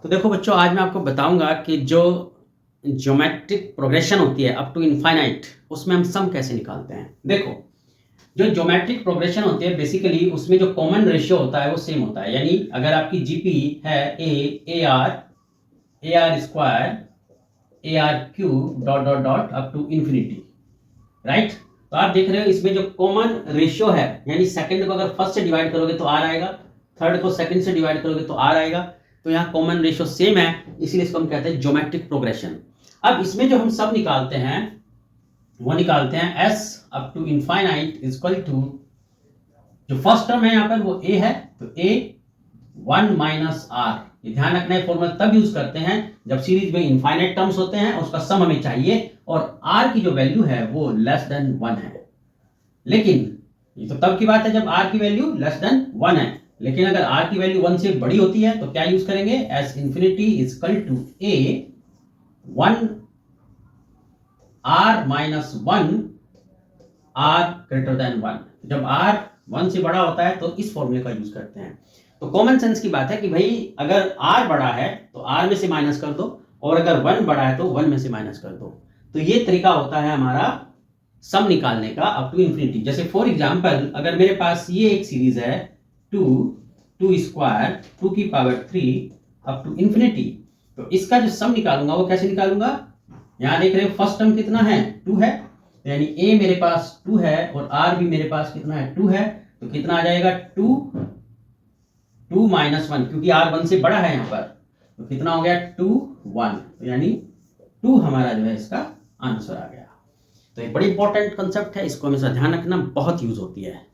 तो देखो बच्चों, आज मैं आपको बताऊंगा कि जो ज्योमेट्रिक प्रोग्रेशन होती है अप टू इनफाइनाइट, उसमें हम सम कैसे निकालते हैं। देखो, जो ज्योमेट्रिक प्रोग्रेशन होती है बेसिकली उसमें जो कॉमन रेशियो होता है वो सेम होता है। यानी अगर आपकी जीपी है a r square a r cube dot dot dot up to infinity, right. तो आप देख रहे हो इसमें जो कॉमन रेशियो है, यानी सेकंड को अगर फर्स्ट से डिवाइड करोगे तो आर आएगा, थर्ड को सेकंड से डिवाइड करोगे तो आर आएगा। तो यहाँ कॉमन रेशियो सेम है, इसीलिए इसको हम कहते हैं ज्योमेट्रिक प्रोग्रेशन। अब इसमें जो हम सब निकालते हैं वो निकालते हैं s up to infinite equal to, जो फर्स्ट टर्म है यहाँ पर वो a है, तो a 1 माइनस आर। ये ध्यान रखना है, फॉर्मूला तब यूज करते हैं जब सीरीज में इनफाइनाइट टर्म्स होते हैं और उसका सम हमें चाहिए और r की जो वैल्यू है वो लेस देन 1 है। लेकिन ये तो तब की बात है जब r की वैल्यू लेस देन 1 है, लेकिन अगर r की वैल्यू 1 से बड़ी होती है तो क्या यूज करेंगे, s infinity equal to a 1 r minus 1 r greater than 1। जब r 1 से बड़ा होता है तो इस फॉर्मूले का यूज करते हैं। तो कॉमन सेंस की बात है कि भाई अगर r बड़ा है तो r में से माइनस कर दो, और अगर 1 बड़ा है तो 1 में से माइनस कर दो। तो ये तरीका होता है हमारा सम निकालने का अप टू इन्फिनिटी। जैसे फॉर एग्जांपल अगर मेरे पास ये एक सीरीज है 2 स्क्वायर 2 की पावर 3 अप टू इन्फिनिटी, तो इसका जो सम निकालूंगा वो कैसे निकालूंगा। यहां देख रहे हो फर्स्ट टर्म कितना है, 2 है, यानी a मेरे पास 2 है और r भी मेरे पास कितना है, 2 है। तो कितना आ जाएगा 2 माइनस 1, क्योंकि r 1 से बड़ा है यहाँ पर, तो कितना हो गया 2 1, तो यानी 2 हमारा जो है इसका आंसर आ गया। तो एक बड़ी इंपॉर्टेंट कंसेप्ट है, इसको हमेशा ध्यान रखना, बहुत यूज होती है।